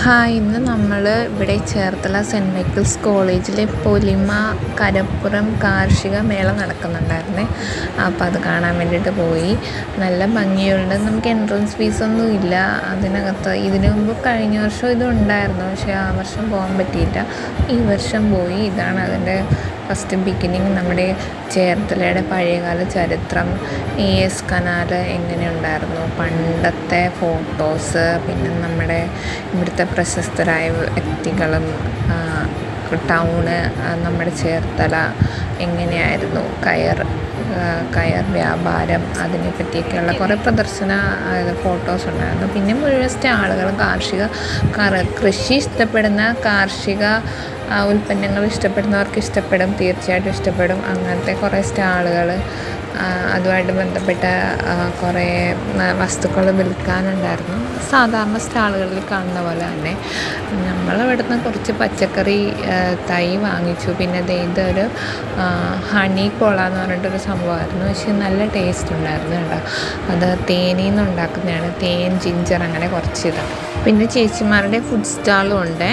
Hi, ഇന്ന് നമ്മൾ ഇവിടെ ചേർത്തല സെൻറ്റ് മൈക്കിൾസ് കോളേജിലെ പൊലിമ കരപ്പുറം കാർഷിക മേള നടക്കുന്നുണ്ടായിരുന്നേ. അപ്പോൾ അത് കാണാൻ വേണ്ടിയിട്ട് പോയി. നല്ല ഭംഗിയുണ്ട്. നമുക്ക് എൻട്രൻസ് ഫീസൊന്നും ഇല്ല അതിനകത്ത്. ഇതിനു മുമ്പ് കഴിഞ്ഞ വർഷം ഇതുണ്ടായിരുന്നു, പക്ഷേ ആ വർഷം പോകാൻ പറ്റിയില്ല. ഈ വർഷം പോയി. ഇതാണ് അതിൻ്റെ ഫസ്റ്റ് ബിഗിനിങ്. നമ്മുടെ ചേർത്തലയുടെ പഴയകാല ചരിത്രം, എസ് കനാൽ എങ്ങനെ ഉണ്ടായിരുന്നു, പണ്ടത്തെ ഫോട്ടോസ്, പിന്നെ നമ്മുടെ ഇവിടുത്തെ പ്രശസ്തരായ വ്യക്തികളും ടൗണ്, നമ്മുടെ ചേർത്തല എങ്ങനെയായിരുന്നു, കയർ വ്യാപാരം, അതിനെ പറ്റിയൊക്കെയുള്ള കുറേ പ്രദർശന ഫോട്ടോസ് ഉണ്ടായിരുന്നു. പിന്നെ മുഴുവൻ സ്റ്റാളുകൾ കൃഷി ഇഷ്ടപ്പെടുന്ന കാർഷിക ഉൽപ്പന്നങ്ങൾ ഇഷ്ടപ്പെടുന്നവർക്ക് ഇഷ്ടപ്പെടും, തീർച്ചയായിട്ടും ഇഷ്ടപ്പെടും. അങ്ങനത്തെ കുറേ സ്റ്റാളുകൾ, അതുമായിട്ട് ബന്ധപ്പെട്ട കുറേ വസ്തുക്കൾ വിൽക്കാനുണ്ടായിരുന്നു. സാധാരണ സ്റ്റാളുകളിൽ കാണുന്ന പോലെ തന്നെ. നമ്മളിവിടുന്ന് കുറച്ച് പച്ചക്കറി തൈ വാങ്ങിച്ചു. പിന്നെ ഇതൊരു ഹണി കോള എന്ന് പറഞ്ഞിട്ടൊരു സംഭവമായിരുന്നു, പക്ഷേ നല്ല ടേസ്റ്റ് ഉണ്ടായിരുന്നു കേട്ടോ. അത് തേനിൽ നിന്ന് ഉണ്ടാക്കുന്നതാണ്, തേൻ, ജിഞ്ചർ, അങ്ങനെ കുറച്ച് ഇതാണ്. പിന്നെ ചേച്ചിമാരുടെ ഫുഡ് സ്റ്റാളും ഉണ്ട്.